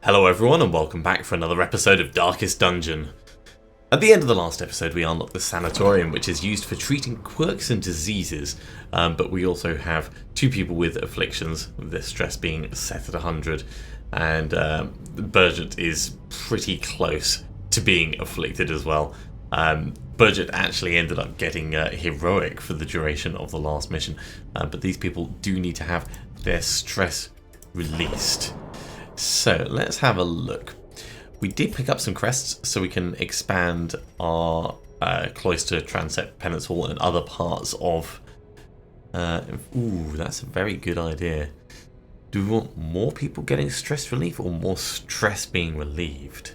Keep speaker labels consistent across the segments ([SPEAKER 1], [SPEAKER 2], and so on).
[SPEAKER 1] Hello everyone and welcome back for another episode of Darkest Dungeon. At the end of the last episode we unlocked the sanatorium, which is used for treating quirks and diseases, but we also have two people with afflictions, with their stress being set at 100, and Burgett is pretty close to being afflicted as well. Burgett actually ended up getting heroic for the duration of the last mission, but these people do need to have their stress released. So let's have a look. We did pick up some crests so we can expand our cloister, transept, penance hall and other parts of... ooh, that's a very good idea. Do we want more people getting stress relief or more stress being relieved?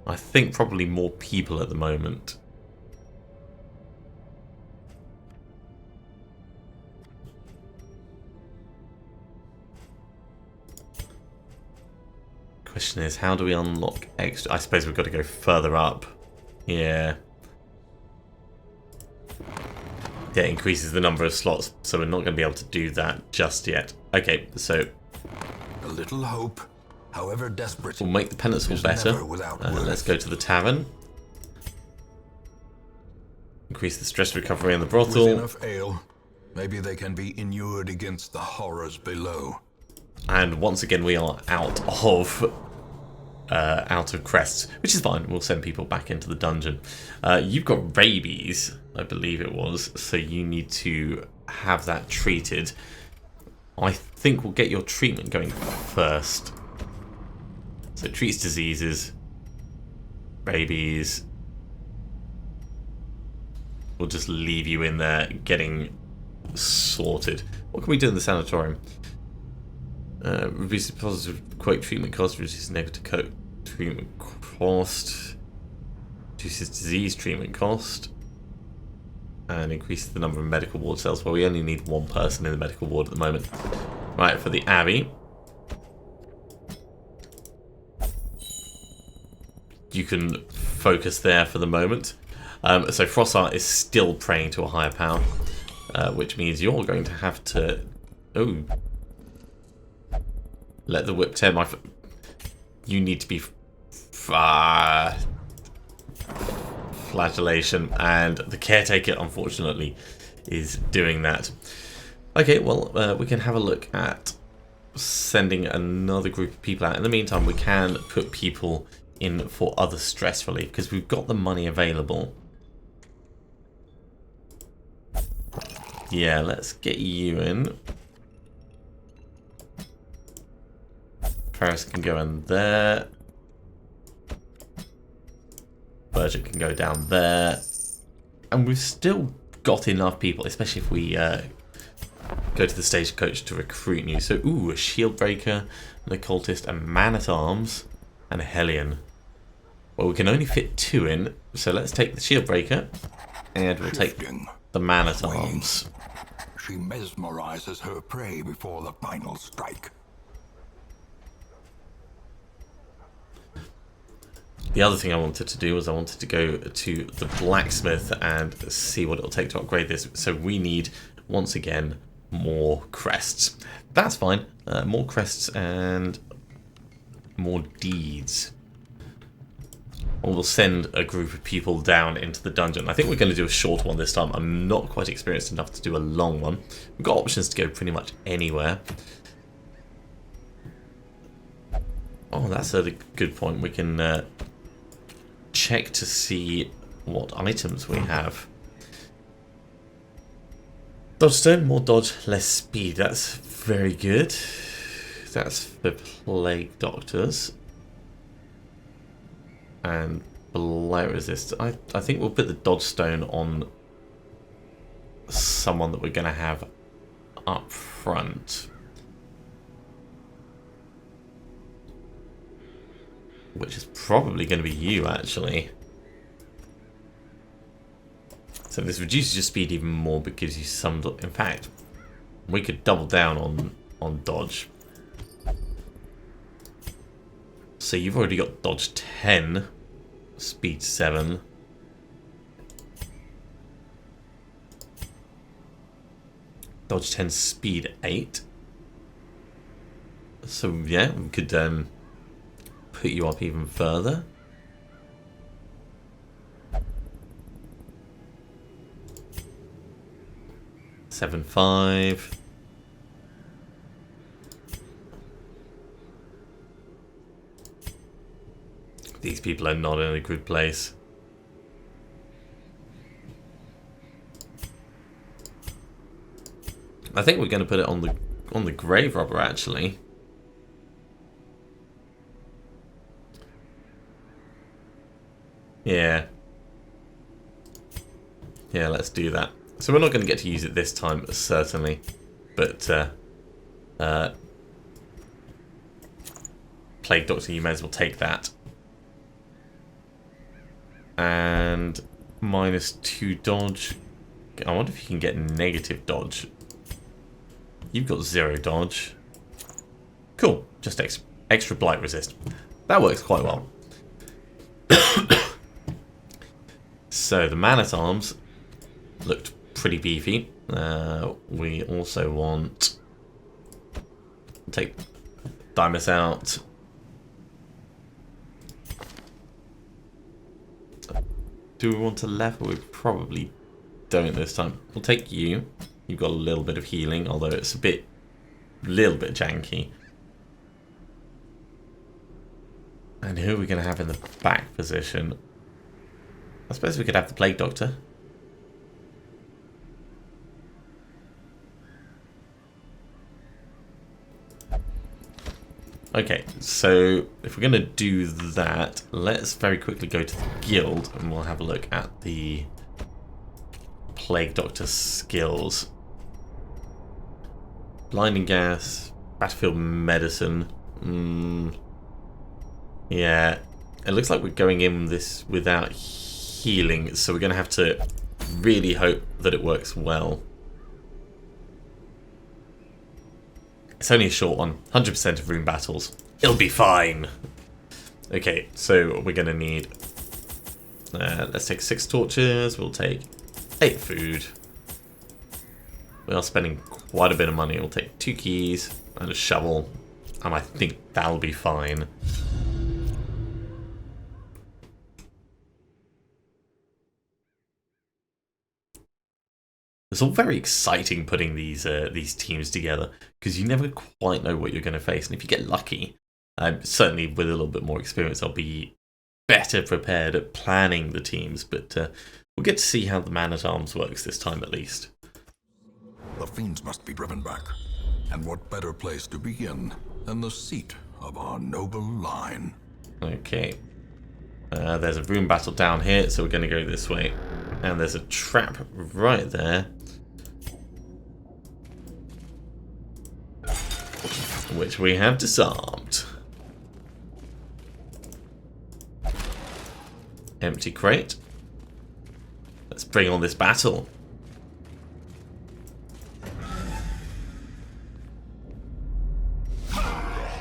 [SPEAKER 1] I think probably more people at the moment. Question is, how do we unlock extra? I suppose we've got to go further up. Yeah. Yeah, it increases the number of slots, so we're not going to be able to do that just yet. Okay, so
[SPEAKER 2] a little hope, however desperate,
[SPEAKER 1] we'll make the penance hall better. Let's go to the tavern. Increase the stress recovery in the brothel.
[SPEAKER 2] With enough ale, maybe they can be inured against the horrors below.
[SPEAKER 1] And once again, we are out of crests, which is fine. We'll send people back into the dungeon. You've got rabies, I believe it was, so you need to have that treated. I think we'll get your treatment going first. So it treats diseases, rabies. We'll just leave you in there getting sorted. What can we do in the sanatorium? Reduces positive quote treatment cost, reduces negative quote treatment cost, reduces disease treatment cost, and increases the number of medical ward cells. Well, we only need one person in the medical ward at the moment. Right, for the Abbey, you can focus there for the moment. So Frossart is still praying to a higher power, which means you're going to have to... Oh. Let the whip tear my... You need to be... flagellation. And the caretaker, unfortunately, is doing that. Okay, well, we can have a look at sending another group of people out. In the meantime, we can put people in for other stress relief, because we've got the money available. Yeah, let's get you in. Paris can go in there. Burgett can go down there. And we've still got enough people, especially if we go to the stagecoach to recruit new. So, ooh, a shield breaker, an occultist, a man-at-arms, and a hellion. Well, we can only fit 2 in, so let's take the shield breaker, and we'll take the man-at-arms.
[SPEAKER 2] She mesmerizes her prey before the final strike.
[SPEAKER 1] The other thing I wanted to do was I wanted to go to the blacksmith and see what it'll take to upgrade this. So we need, once again, more crests. That's fine. More crests and more deeds. Or we'll send a group of people down into the dungeon. I think we're going to do a short one this time. I'm not quite experienced enough to do a long one. We've got options to go pretty much anywhere. Oh, that's a good point. We can... check to see what items we have. Dodge stone, more dodge, less speed. That's very good. That's for plague doctors. And blight resist. I think we'll put the dodge stone on someone that we're going to have up front. Which is probably going to be you, actually. So this reduces your speed even more, but gives you some... In fact, we could double down on dodge. So you've already got dodge 10, speed 7. Dodge 10, speed 8. So yeah, we could put you up even further. Seven, 5. These people are not in a good place. I think we're going to put it on the grave robber actually. Yeah. Yeah, let's do that. So we're not going to get to use it this time, certainly. But, Plague Doctor, you may as well take that. And -2 dodge. I wonder if you can get negative dodge. You've got 0 dodge. Cool. Just extra blight resist. That works quite well. So the man-at-arms looked pretty beefy. We also want... Take Dymas out. Do we want to level? We probably don't this time. We'll take you. You've got a little bit of healing, although it's a little bit janky. And who are we going to have in the back position? I suppose we could have the Plague Doctor. Okay, so if we're going to do that, let's very quickly go to the guild and we'll have a look at the Plague Doctor skills. Blinding Gas, Battlefield Medicine. Yeah, it looks like we're going in this without healing, so we're going to have to really hope that it works well. It's only a short one, 100% of room battles. It'll be fine. Okay, so we're going to need... let's take 6 torches, we'll take 8 food. We are spending quite a bit of money. We'll take 2 keys and a shovel, and I think that'll be fine. It's all very exciting putting these teams together because you never quite know what you're going to face, and if you get lucky, certainly with a little bit more experience, I'll be better prepared at planning the teams. But we'll get to see how the man-at-arms works this time, at least.
[SPEAKER 2] The fiends must be driven back, and what better place to begin than the seat of our noble line?
[SPEAKER 1] Okay. There's a room battle down here, so we're going to go this way. And there's a trap right there, which we have disarmed. Empty crate. Let's bring on this battle.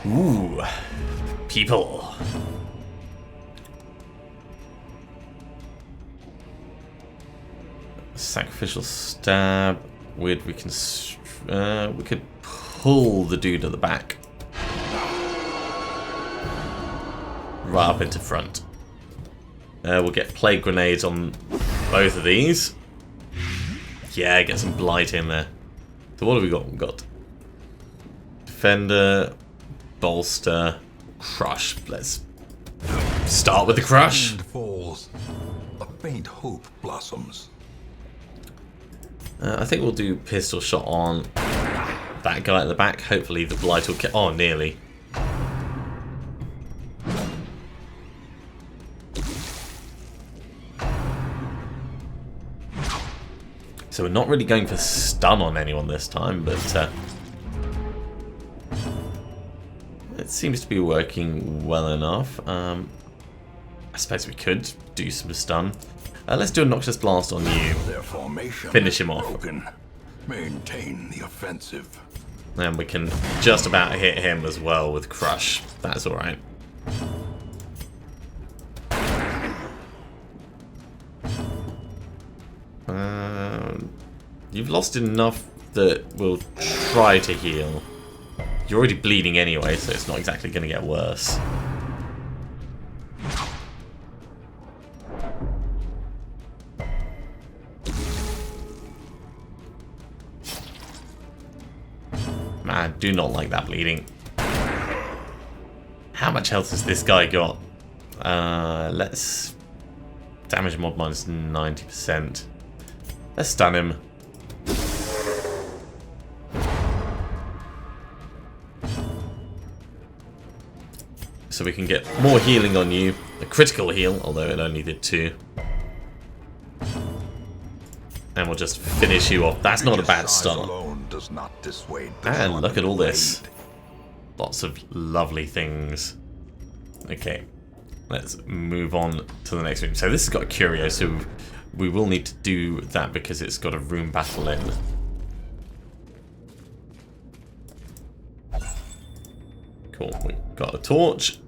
[SPEAKER 1] Ooh, people. Sacrificial stab. We could pull the dude at the back right up into front. We'll get plague grenades on both of these. Yeah, get some blight in there. So what have we got? We've got defender, bolster, crush. Let's start with the crush.
[SPEAKER 2] Wind falls, a faint hope blossoms.
[SPEAKER 1] I think we'll do pistol shot on that guy at the back. Hopefully the blight will get... Oh, nearly. So we're not really going for stun on anyone this time, but it seems to be working well enough. I suppose we could do some stun. Let's do a Noxious Blast on you.
[SPEAKER 2] Their formation
[SPEAKER 1] Finish him off.
[SPEAKER 2] broken. Maintain the offensive.
[SPEAKER 1] And we can just about hit him as well with Crush. That's alright. You've lost enough that we'll try to heal. You're already bleeding anyway, so it's not exactly going to get worse. do not like that bleeding. How much health has this guy got? Let's... Damage mod minus 90%. Let's stun him. So we can get more healing on you. A critical heal, although it only did 2. And we'll just finish you off. That's not a bad start. And look at all this. Lots of lovely things. Okay, let's move on to the next room. So this has got a curio, so we will need to do that because it's got a room battle in. Cool, we've got a torch.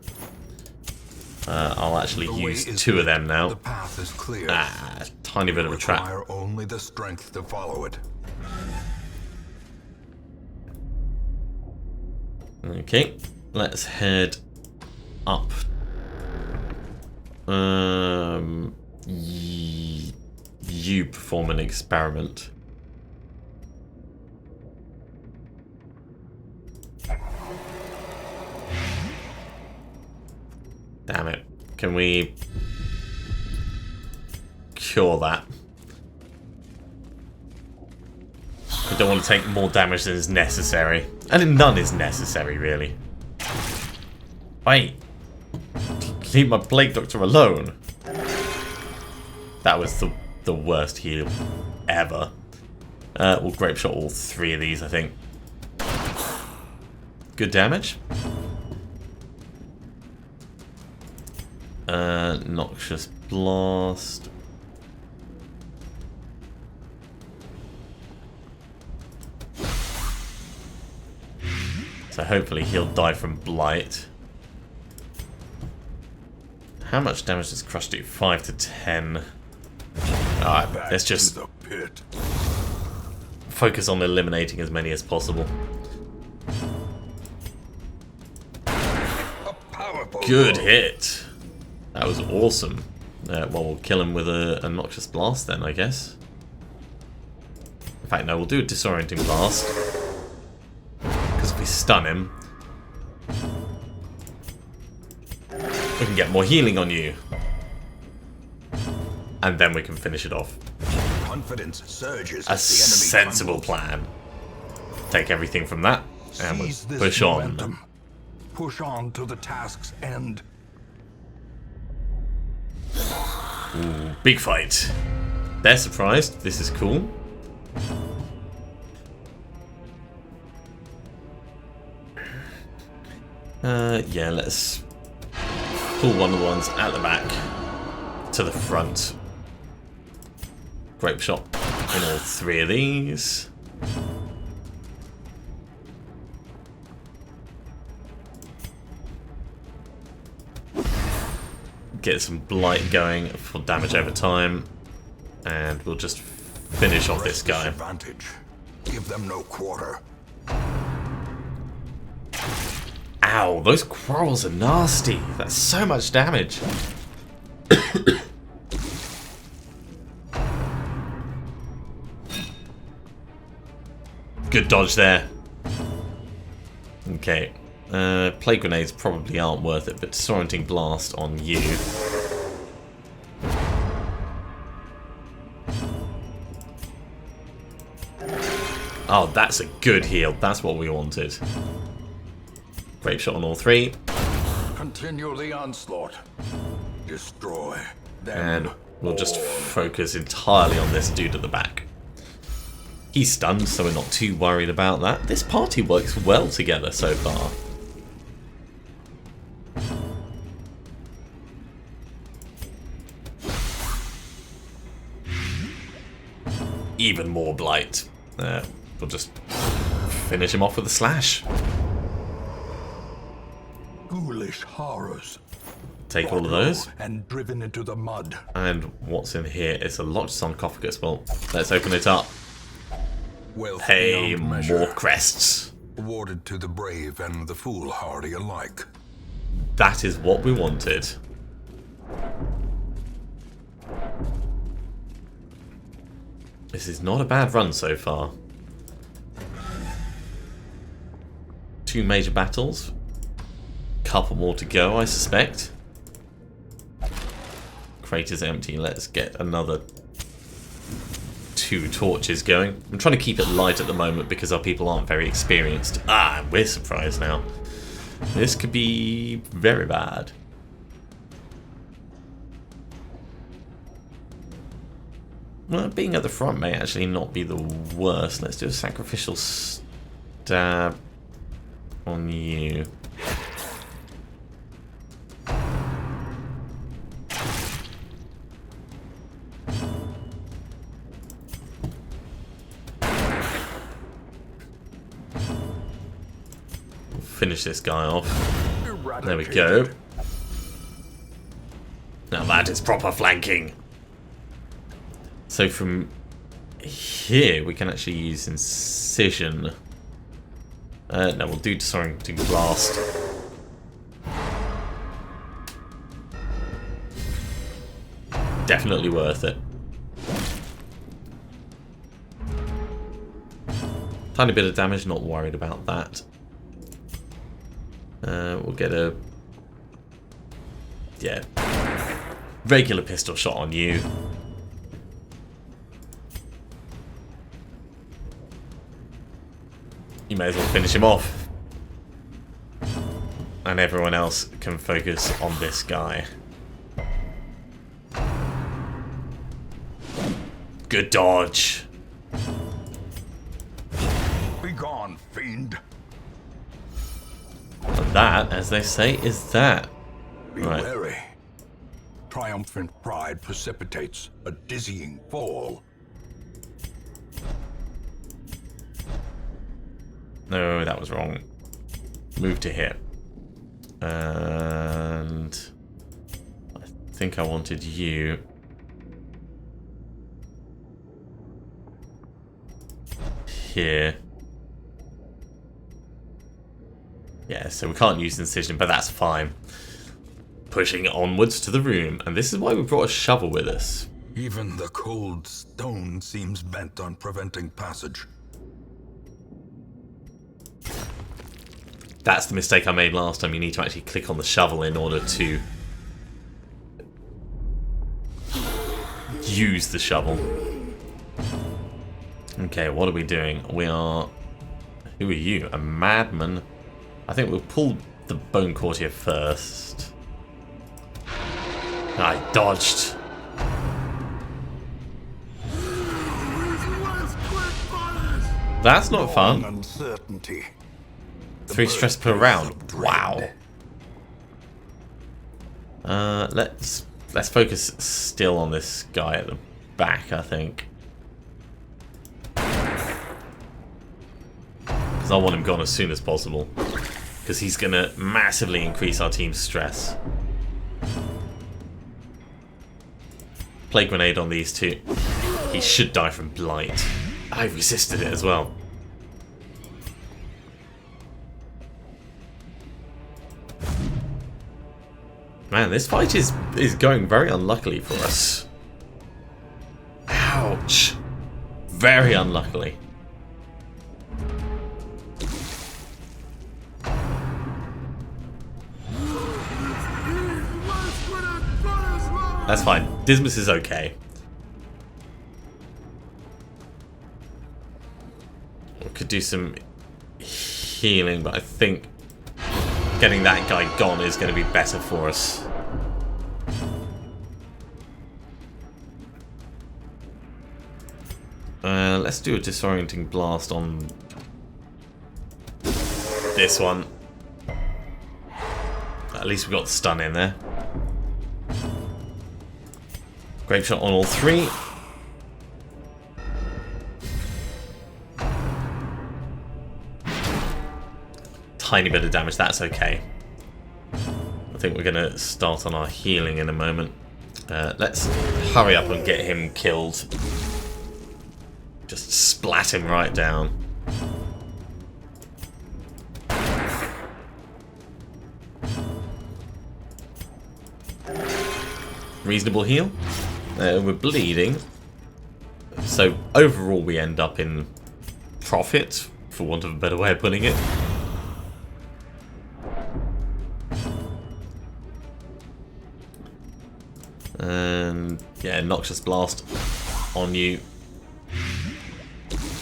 [SPEAKER 1] I'll actually use 2 of them now.
[SPEAKER 2] The path is clear.
[SPEAKER 1] Tiny bit of a trap.
[SPEAKER 2] Require only the strength to follow it.
[SPEAKER 1] Okay, let's head up. You perform an experiment. Damn it. Can we cure that? We don't want to take more damage than is necessary. And none is necessary, really. Wait. Leave my Plague Doctor alone. That was the worst heal ever. We'll Grape Shot all 3 of these, I think. Good damage. Noxious Blast. So hopefully he'll die from Blight. How much damage does Crush do? 5 to 10. Alright, let's just focus on eliminating as many as possible. Good hit. That was awesome. Well, we'll kill him with a Noxious Blast then, I guess. In fact, no, we'll do a Disorienting Blast. Because if we stun him, we can get more healing on you. And then we can finish it off.
[SPEAKER 2] Confidence surges.
[SPEAKER 1] A sensible plan. Take everything from that, and we'll push on.
[SPEAKER 2] Push on to the task's end.
[SPEAKER 1] Ooh, big fight. They're surprised. This is cool. Yeah, let's pull one of the ones at the back to the front. Grape Shot in all 3 of these. Get some Blight going for damage over time, and we'll just finish off this guy.
[SPEAKER 2] Give them no quarter.
[SPEAKER 1] Ow, those quarrels are nasty. That's so much damage. Good dodge there. Okay. Plague Grenades probably aren't worth it, but Disorienting Blast on you. Oh, that's a good heal. That's what we wanted. Grape Shot on all 3.
[SPEAKER 2] Continue the onslaught. Destroy them.
[SPEAKER 1] And we'll just focus entirely on this dude at the back. He's stunned, so we're not too worried about that. This party works well together so far. Even more Blight. We'll just finish him off with a slash.
[SPEAKER 2] Ghoulish horrors.
[SPEAKER 1] Take all of those.
[SPEAKER 2] And driven into the mud.
[SPEAKER 1] And what's in here? It's a locked sarcophagus. Well, let's open it up. Hey, more crests.
[SPEAKER 2] Awarded to the brave and the foolhardy alike.
[SPEAKER 1] That is what we wanted. This is not a bad run so far. 2 major battles. Couple more to go, I suspect. Crate is empty. Let's get another 2 torches going. I'm trying to keep it light at the moment because our people aren't very experienced. Ah, we're surprised now. This could be very bad. Well, being at the front may actually not be the worst. Let's do a sacrificial stab on you. Finish this guy off. There we go. Now that is proper flanking. So from here we can actually use incision. No, we'll do disorienting blast. Definitely worth it. Tiny bit of damage, not worried about that. We'll get a regular pistol shot on you. You may as well finish him off. And everyone else can focus on this guy. Good dodge.
[SPEAKER 2] Be gone, fiend.
[SPEAKER 1] And that, as they say, is that.
[SPEAKER 2] Be wary. Triumphant pride precipitates a dizzying fall.
[SPEAKER 1] No, that was wrong. Move to here. And I think I wanted you. Here. Yeah, so we can't use incision, but that's fine. Pushing onwards to the room, and this is why we brought a shovel with us.
[SPEAKER 2] Even the cold stone seems bent on preventing passage.
[SPEAKER 1] That's the mistake I made last time. You need to actually click on the shovel in order to use the shovel. Okay, what are we doing? We are... Who are you? A madman? I think we'll pull the Bone Courtier first. I dodged. That's not fun.
[SPEAKER 2] Uncertainty.
[SPEAKER 1] 3 stress per round. Wow. Let's focus still on this guy at the back, I think. Because I want him gone as soon as possible. Because he's going to massively increase our team's stress. Plague Grenade on these 2. He should die from Blight. I resisted it as well. Man, this fight is going very unluckily for us. Ouch. Very unluckily. That's fine. Dismas is okay. We could do some healing, but I think getting that guy gone is going to be better for us. Let's do a disorienting blast on this one. At least we got the stun in there. Grape shot on all 3. Tiny bit of damage, that's okay. I think we're going to start on our healing in a moment. Let's hurry up and get him killed. Just splat him right down. Reasonable heal. We're bleeding. So overall we end up in profit, for want of a better way of putting it. And yeah, Noxious Blast on you.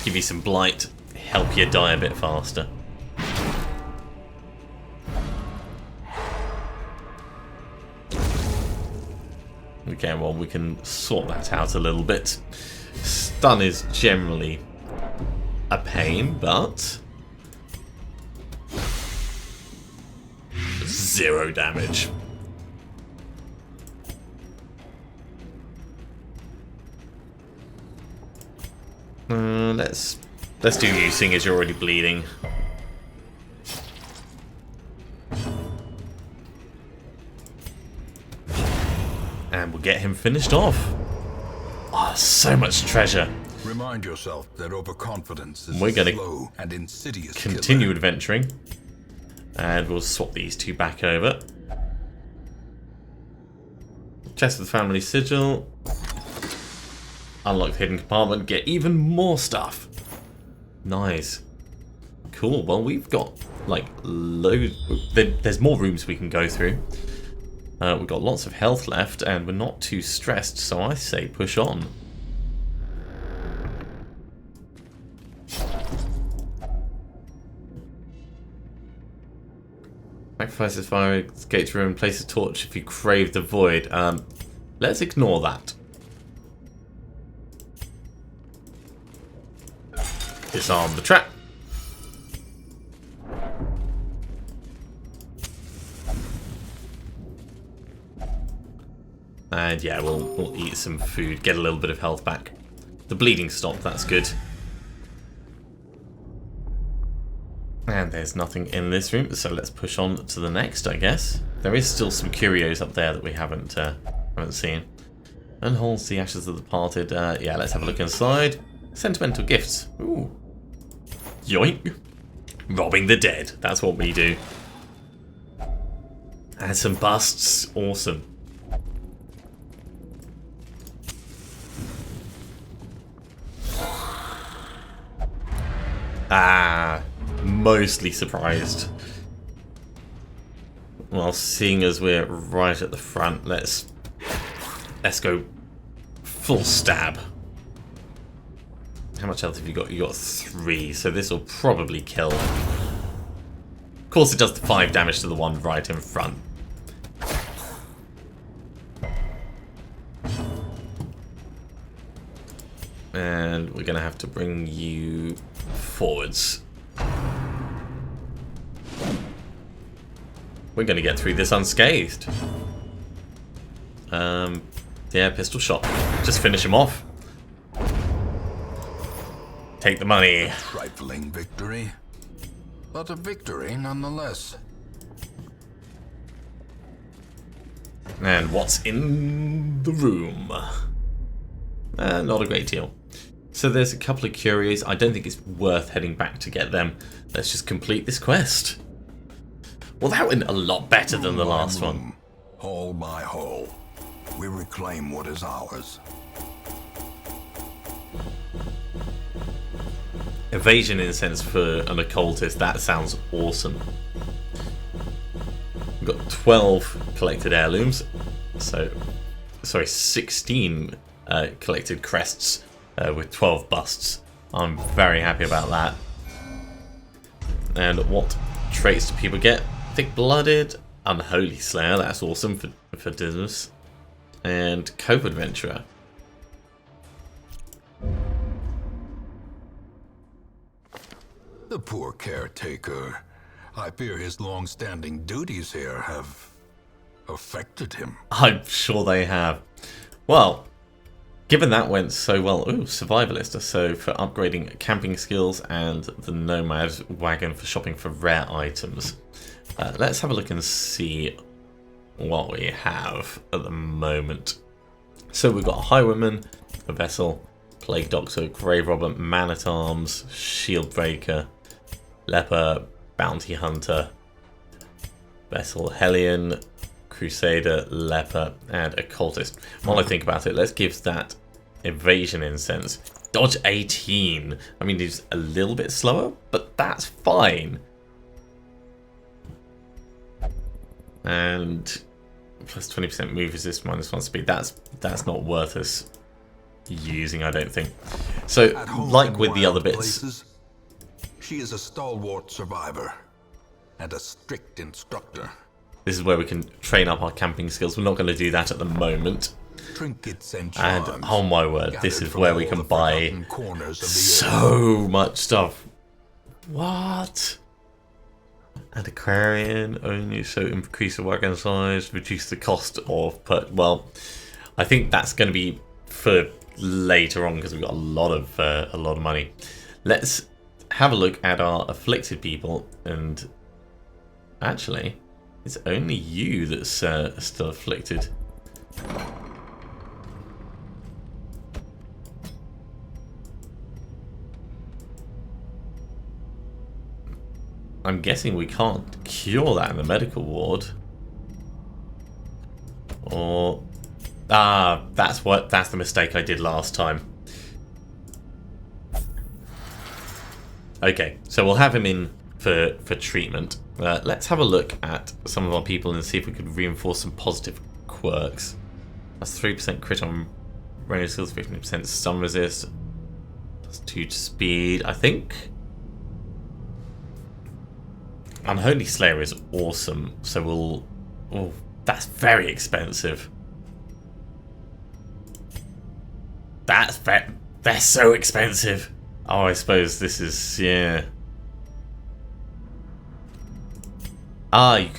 [SPEAKER 1] Give you some blight, help you die a bit faster. Okay, well, we can sort that out a little bit. Stun is generally a pain, but 0 damage. Let's do you, seeing as you're already bleeding. And we'll get him finished off. Oh, so much treasure.
[SPEAKER 2] Remind yourself that overconfidence is
[SPEAKER 1] We're gonna
[SPEAKER 2] slow and insidious.
[SPEAKER 1] Continue
[SPEAKER 2] killer.
[SPEAKER 1] adventuring. And we'll swap these two back over. Chest of the family sigil. Unlock the hidden compartment, get even more stuff. Nice. Cool, well we've got like loads. There's more rooms we can go through. We've got lots of health left and we're not too stressed, so I say push on. Sacrifices fire gates room, place a torch if you crave the void. Let's ignore that. Disarm the trap. And yeah, we'll eat some food, get a little bit of health back. The bleeding stopped, that's good. And there's nothing in this room, so let's push on to the next, I guess. There is still some curios up there that we haven't seen. And holds the ashes of the departed. Yeah, let's have a look inside. Sentimental gifts. Ooh. Yoink. Robbing the dead. That's what we do. And some busts. Awesome. Mostly surprised. Well, seeing as we're right at the front, let's go full stab. How much health have you got? You got 3, so this will probably kill. Of course, it does the 5 damage to the one right in front. And we're gonna have to bring you forwards. We're going to get through this unscathed. Yeah, pistol shot. Just finish him off. Take the money.
[SPEAKER 2] A trifling victory, but a victory nonetheless.
[SPEAKER 1] And what's in the room? Not a great deal. So there's a couple of curios. I don't think it's worth heading back to get them. Let's just complete this quest. Well, that went a lot better than the last one.
[SPEAKER 2] Hall by hall, we reclaim what is ours.
[SPEAKER 1] Evasion incense for an occultist. That sounds awesome. We've got 12 collected heirlooms. So, sorry, 16 collected crests with 12 busts. I'm very happy about that. And what traits do people get? Thick-blooded, Unholy Slayer, that's awesome for Dismas. And Cove Adventurer.
[SPEAKER 2] The poor caretaker. I fear his long-standing duties here have affected him.
[SPEAKER 1] I'm sure they have. Well, given that went so well... Ooh, Survivalist. So for upgrading camping skills and the Nomad wagon for shopping for rare items. Let's have a look and see what we have at the moment. So we've got a Highwayman, a Vessel, Plague Doctor, Grave Robber, Man-at-Arms, Shield Breaker, Leper, Bounty Hunter, Vessel, Hellion, Crusader, Leper, and Occultist. While I think about it, let's give that Evasion Incense. Dodge 18. I mean, he's a little bit slower, but that's fine. And Plus 20% move resist, -1 speed. That's not worth us using, I don't think. So, like with the other bits...
[SPEAKER 2] Places, she is a stalwart survivor and a strict instructor.
[SPEAKER 1] This is where we can train up our camping skills. We're not going to do that at the moment.
[SPEAKER 2] Trinkets and charms,
[SPEAKER 1] and oh my word, this is where we can buy so much stuff. What? And Aquarian only, so increase the wagon size, reduce the cost of well, I think that's going to be for later on because we've got a lot of money. Let's have a look at our afflicted people, and actually, it's only you that's still afflicted. I'm guessing we can't cure that in the medical ward. Or... that's the mistake I did last time. Okay, so we'll have him in for treatment. Let's have a look at some of our people and see if we could reinforce some positive quirks. That's 3% crit on range skills, 15% stun resist. That's 2 to speed, I think. Unholy Slayer is awesome, so we'll... Oh, that's very expensive. They're so expensive. Oh, I suppose this is... yeah. You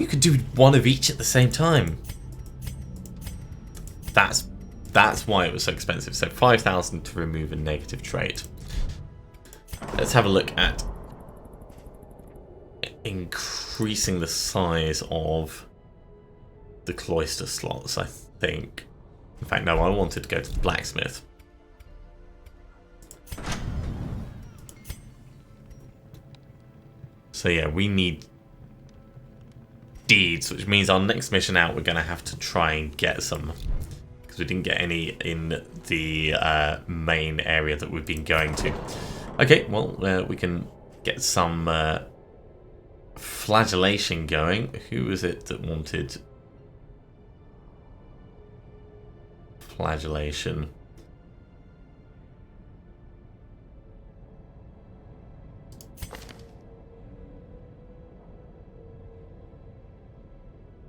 [SPEAKER 1] could do one of each at the same time. That's why it was so expensive. So 5,000 to remove a negative trait. Let's have a look at increasing the size of the cloister slots, I think. In fact, no, I wanted to go to the blacksmith. So yeah, we need deeds, which means our next mission out we're going to have to try and get some, because we didn't get any in the main area that we've been going to. Okay, well, we can get some flagellation going. Who was it that wanted flagellation?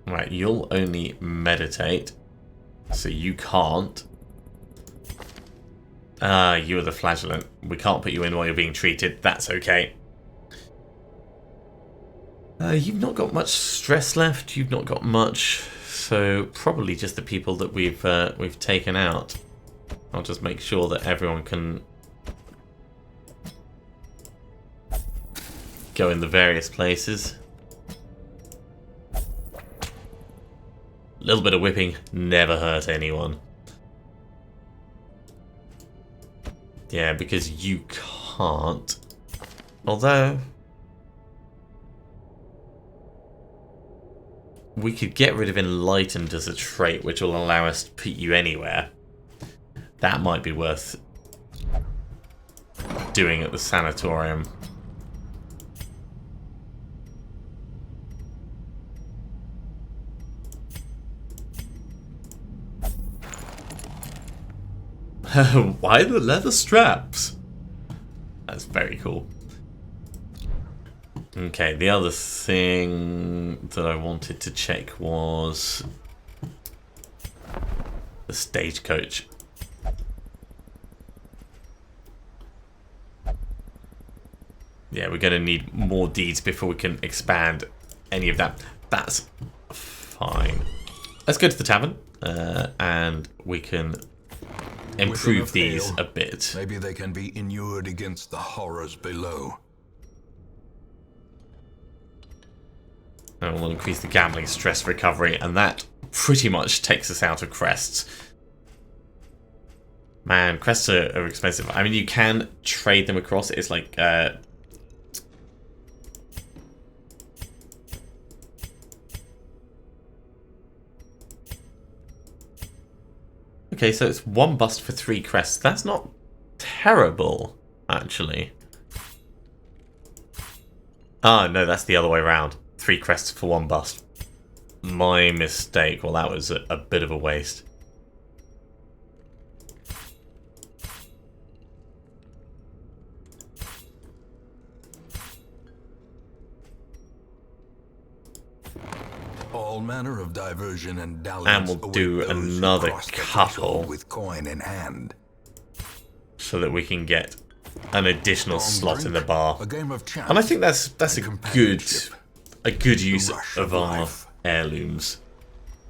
[SPEAKER 1] Right, you'll only meditate, so you can't. You're the flagellant. We can't put you in while you're being treated. That's okay. You've not got much stress left. You've not got much, so probably just the people that we've taken out. I'll just make sure that everyone can go in the various places. A little bit of whipping never hurt anyone. Yeah, because you can't. Although we could get rid of Enlightened as a trait, which will allow us to put you anywhere. That might be worth doing at the sanatorium. Why the leather straps? That's very cool. Okay, the other thing that I wanted to check was the stagecoach. Yeah, we're going to need more deeds before we can expand any of that. That's fine. Let's go to the tavern and we can improve these a bit.
[SPEAKER 2] Maybe they can be inured against the horrors below.
[SPEAKER 1] And we'll increase the gambling stress recovery, and that pretty much takes us out of crests. Man, crests are expensive. I mean, you can trade them across. It's like okay, so it's 1 bust for 3 crests. That's not terrible, actually. Ah, no, that's the other way around. 3 crests for 1 bust. My mistake. Well, that was a bit of a waste.
[SPEAKER 2] All manner of diversion and dalliance.
[SPEAKER 1] And we'll do
[SPEAKER 2] await those who
[SPEAKER 1] another
[SPEAKER 2] cross the
[SPEAKER 1] couple.
[SPEAKER 2] threshold with coin in hand.
[SPEAKER 1] So that we can get an additional slot in the bar.
[SPEAKER 2] A game of chance.
[SPEAKER 1] And I think that's a good use
[SPEAKER 2] rush
[SPEAKER 1] of
[SPEAKER 2] of
[SPEAKER 1] our
[SPEAKER 2] life.
[SPEAKER 1] heirlooms.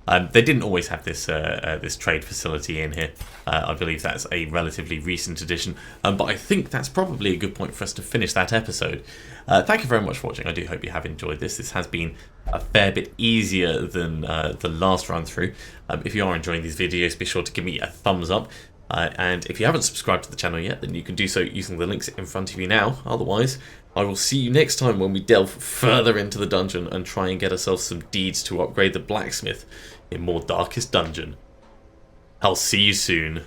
[SPEAKER 1] They didn't always have this this trade facility in here. I believe that's a relatively recent addition, but I think that's probably a good point for us to finish that episode. Thank you very much for watching. I do hope you have enjoyed this. This has been a fair bit easier than the last run through. If you are enjoying these videos, be sure to give me a thumbs up. And if you haven't subscribed to the channel yet, then you can do so using the links in front of you now. Otherwise, I will see you next time when we delve further into the dungeon and try and get ourselves some deeds to upgrade the blacksmith in more Darkest Dungeon. I'll see you soon.